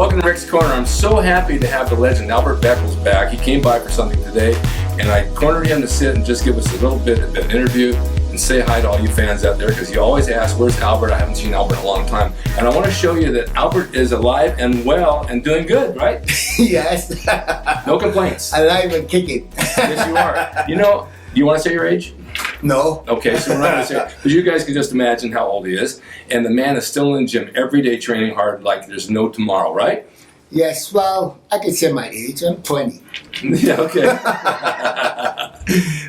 Welcome to Rick's Corner. I'm so happy to have the legend Albert Beckles back. He came by for something today, and I cornered him to sit and just give us a little bit of an interview and say hi to all you fans out there, because you always ask, where's Albert? I haven't seen Albert in a long time. And I want to show you that Albert is alive and well and doing good, right? Yes. No complaints. Alive and kicking. Yes, you are. You know, do you want to say your age? No. Okay, so we're not going to say, but you guys can just imagine how old he is. And the man is still in the gym every day training hard like there's no tomorrow, right? Yes, well, I can say my age. I'm 20. Yeah, okay.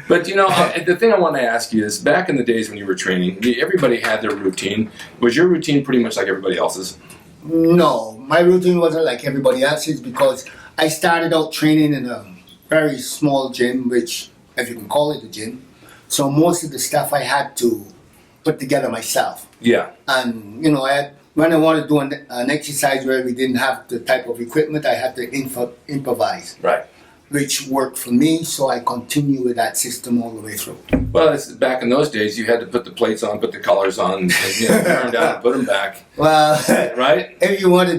But you know, the thing I want to ask you is, back in the days when you were training, everybody had their routine. Was your routine pretty much like everybody else's? No, my routine wasn't like everybody else's, because I started out training in a very small gym, which, if you can call it a gym. So most of the stuff I had to put together myself. Yeah. And, you know, when I wanted to do an exercise where we didn't have the type of equipment, I had to improvise. Right. Which worked for me, so I continue with that system all the way through. Well, back in those days, you had to put the plates on, put the collars on, and, you know, turn them down and put them back. Well, right? If you want to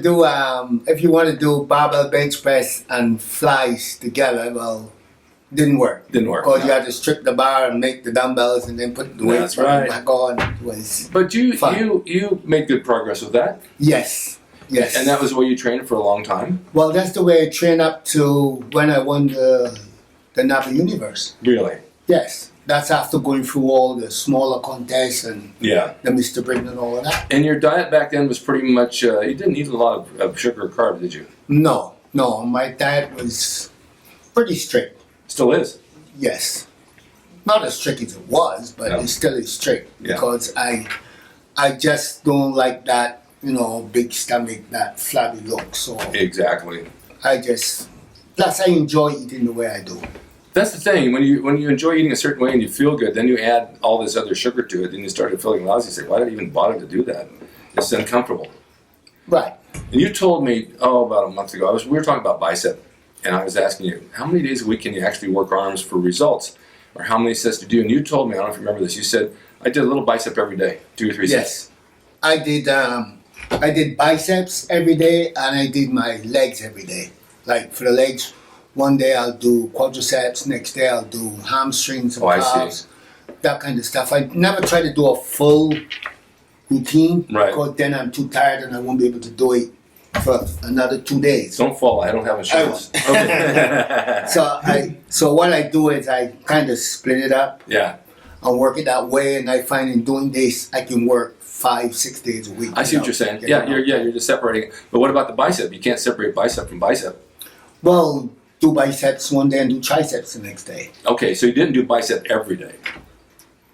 do barbell bench press and flies together, well, didn't work. Didn't work. Because no. you had to strip the bar and make the dumbbells and then put the weights back on. But you made good progress with that. Yes. Yes. And that was the way you trained for a long time? Well, that's the way I trained up to when I won the Navi Universe. Really? Yes. That's after going through all the smaller contests and the Mr. Britain and all of that. And your diet back then was pretty much, you didn't eat a lot of sugar or carbs, did you? No. My diet was pretty strict. Still is? Yes. Not as strict as it was, but it still is strict. Because I just don't like that, you know, big stomach, that flabby look. So exactly. Plus I enjoy eating the way I do. That's the thing. When you enjoy eating a certain way and you feel good, then you add all this other sugar to it, and you started feeling lousy. You say, why did I even bother to do that? It's uncomfortable. Right. And you told me, about a month ago, we were talking about bicep, and I was asking you, how many days a week can you actually work arms for results? Or how many sets do you do? And you told me, I don't know if you remember this, you said, I did a little bicep every day, 2 or 3 sets. Yes. I did biceps every day, and I did my legs every day. Like for the legs, one day I'll do quadriceps, next day I'll do hamstrings and calves, that kind of stuff. I never try to do a full routine, because then I'm too tired and I won't be able to do it for another 2 days. Don't fall, I don't have insurance. So what I do is I kind of split it up. Yeah. And work it that way, and I find in doing this I can work 5-6 days a week. I see what you're saying. Yeah, you're just separating it. But what about the bicep? You can't separate bicep from bicep. Well, do biceps one day and do triceps the next day. Okay, so you didn't do bicep every day.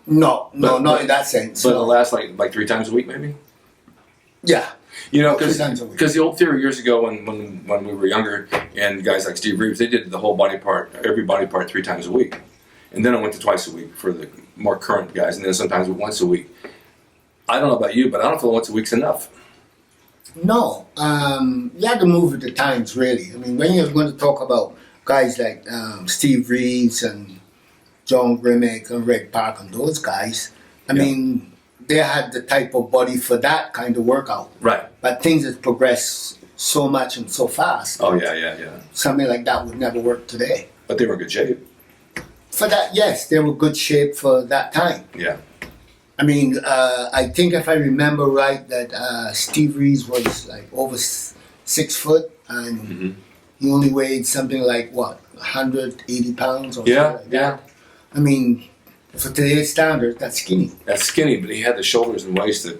No, not in that sense. But it'll last like 3 times a week, maybe. Yeah. You know, because the old theory years ago when we were younger, and guys like Steve Reeves, they did the whole body part, every body part 3 times a week. And then I went to twice a week for the more current guys, and then sometimes once a week. I don't know about you, but I don't feel once a week's enough. No, you have to move with the times, really. I mean, when you're going to talk about guys like Steve Reeves and John Grimmick and Rick Park and those guys, I mean, they had the type of body for that kind of workout. Right. But things have progressed so much and so fast. Oh, yeah. Something like that would never work today. But they were in good shape. For that, yes, they were good shape for that time. Yeah. I mean, I think if I remember right, that Steve Reeves was like over 6 foot, and he only weighed something like 180 pounds or something like that. I mean, for today's standards, that's skinny. That's skinny, but he had the shoulders and waist that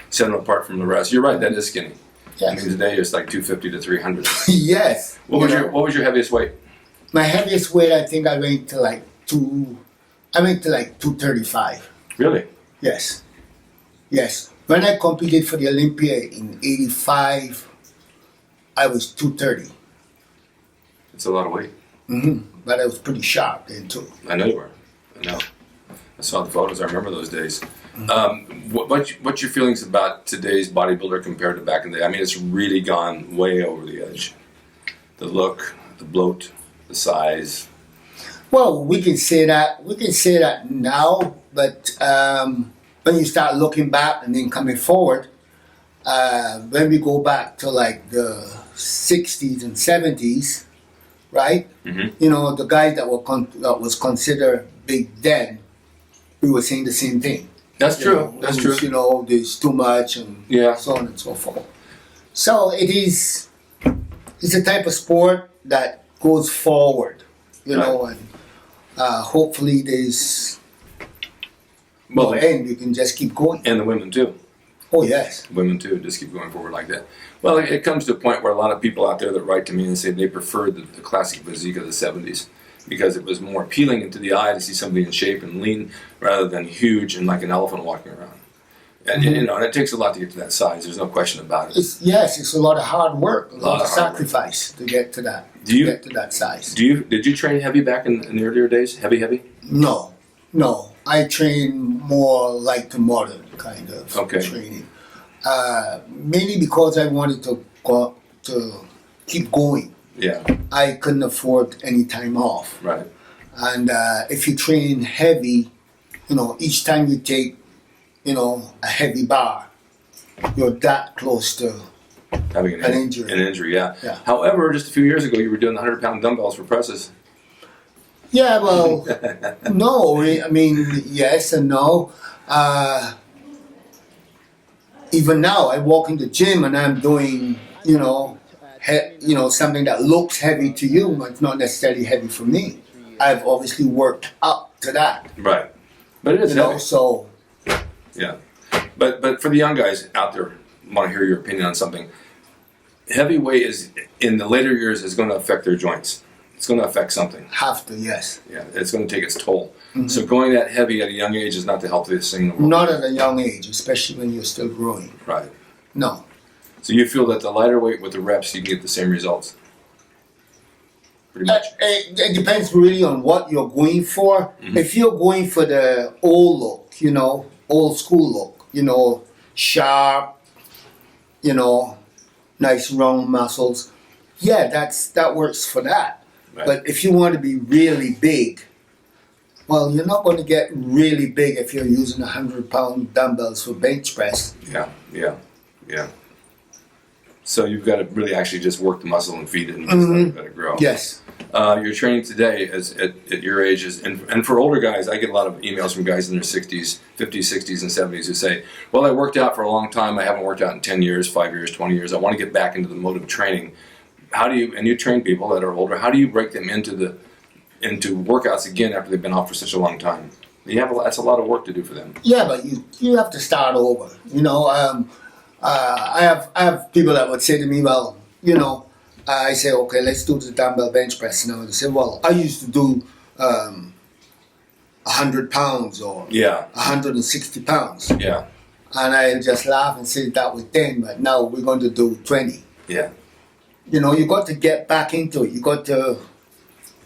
set him apart from the rest. You're right, that is skinny. Yes. I mean, today it's like 250 to 300. Yes. What was your heaviest weight? My heaviest weight, I think I went to like 235. Really? Yes. When I competed for the Olympia in '85, I was 230. It's a lot of weight. But I was pretty sharp then too. I know you were. I know. I saw the photos. I remember those days. What's your feelings about today's bodybuilder compared to back in the day? I mean, it's really gone way over the edge. The look, the bloat, the size. Well, we can say that. We can say that now, but when you start looking back and then coming forward, when we go back to like the 60s and 70s, right? You know, the guys that was considered big then, we were saying the same thing. That's true. That's true. You know, there's too much and so on and so forth. So it's a type of sport that goes forward, you know, and hopefully there's no end. You can just keep going. And the women too. Oh, yes. Women too, just keep going forward like that. Well, it comes to a point where a lot of people out there that write to me and say they preferred the classic physique of the 70s because it was more appealing to the eye to see somebody in shape and lean rather than huge and like an elephant walking around. And you know, and it takes a lot to get to that size. There's no question about it. It's a lot of hard work, a lot of sacrifice to get to that. Get to that size. Did you train heavy back in the earlier days? Heavy? No. I train more like the modern kind of training. Mainly because I wanted to keep going. Yeah. I couldn't afford any time off. Right. And if you train heavy, you know, each time you take, you know, a heavy bar, you're that close to having an injury. An injury, yeah. However, just a few years ago, you were doing the 100-pound dumbbells for presses. Yeah, well, no. I mean, yes and no. Even now, I walk in the gym and I'm doing, you know, something that looks heavy to you, but it's not necessarily heavy for me. I've obviously worked up to that. Right. But it is heavy. So. Yeah. But for the young guys out there, want to hear your opinion on something. Heavyweight is, in the later years, is going to affect their joints. It's going to affect something. Have to, yes. Yeah, it's going to take its toll. So going that heavy at a young age is not the healthiest thing in the world. Not at a young age, especially when you're still growing. Right. No. So you feel that the lighter weight with the reps, you can get the same results? Pretty much. It depends really on what you're going for. If you're going for the old look, you know, old school look, you know, sharp, you know, nice round muscles, yeah, that works for that. Right. But if you want to be really big, well, you're not going to get really big if you're using 100-pound dumbbells for bench press. Yeah. So you've got to really actually just work the muscle and feed it and let it grow. Yes. Your training today at your age is, and for older guys, I get a lot of emails from guys in their 60s, 50s, 60s, and 70s who say, well, I worked out for a long time. I haven't worked out in 10 years, 5 years, 20 years. I want to get back into the mode of training. How do you, and you train people that are older, how do you break them into workouts again after they've been off for such a long time? That's a lot of work to do for them. Yeah, but you have to start over. You know, I have people that would say to me, well, you know, I say, okay, let's do the dumbbell bench press. And they say, well, I used to do 100 pounds or 160 pounds. Yeah. And I just laugh and say that was 10, but now we're going to do 20. Yeah. You know, you got to get back into it. You got to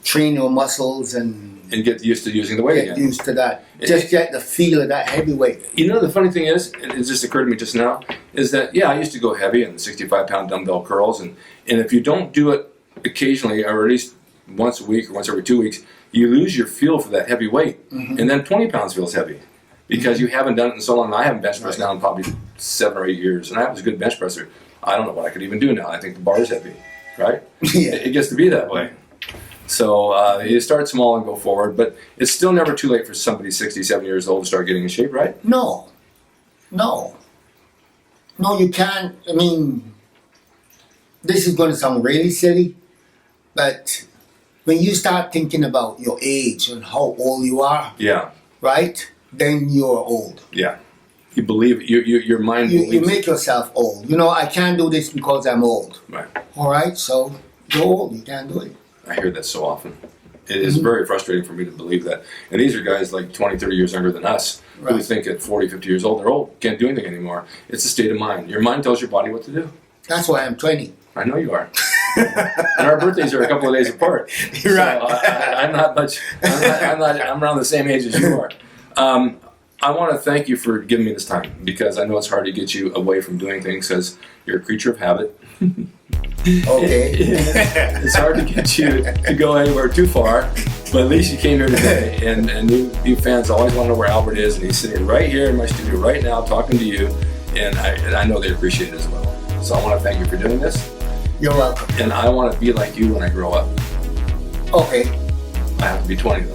train your muscles and get used to using the weight again. Get used to that. Just get the feel of that heavy weight. You know, the funny thing is, and it just occurred to me just now, is that, yeah, I used to go heavy in 65-pound dumbbell curls, and if you don't do it occasionally, or at least once a week or once every 2 weeks, you lose your feel for that heavy weight. And then 20 pounds feels heavy because you haven't done it in so long. I haven't bench pressed now in probably 7 or 8 years, and I was a good bench presser. I don't know what I could even do now. I think the bar is heavy, right? Yeah. It gets to be that way. So you start small and go forward, but it's still never too late for somebody 67 years old to start getting in shape, right? No, you can't. I mean, this is going to sound really silly, but when you start thinking about your age and how old you are, right, then you're old. Yeah. You believe it. Your mind believes you make yourself old. You know, I can't do this because I'm old. Right. All right, so you're old. You can't do it. I hear that so often. It is very frustrating for me to believe that. And these are guys like 20, 30 years younger than us who think at 40, 50 years old, they're old, can't do anything anymore. It's a state of mind. Your mind tells your body what to do. That's why I'm 20. I know you are. And our birthdays are a couple of days apart. You're right. I'm not much, I'm around the same age as you are. I want to thank you for giving me this time because I know it's hard to get you away from doing things because you're a creature of habit. Okay. It's hard to get you to go anywhere too far, but at least you came here today, and you fans always want to know where Albert is, and he's sitting right here in my studio right now talking to you, and I know they appreciate it as well. So I want to thank you for doing this. You're welcome. And I want to be like you when I grow up. Okay. I have to be 20 though.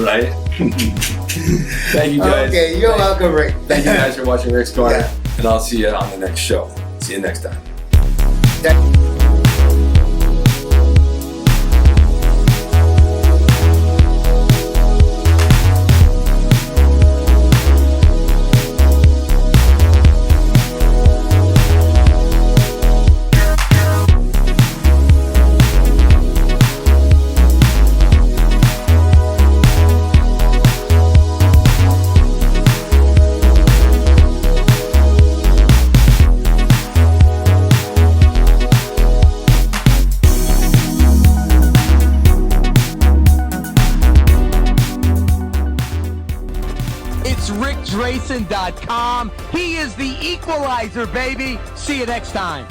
Right? Thank you guys. Okay, you're welcome, Rick. Thank you guys for watching Rick's Corner, Yeah. and I'll see you on the next show. See you next time. It's rickdracing.com. He is the equalizer, baby. See you next time.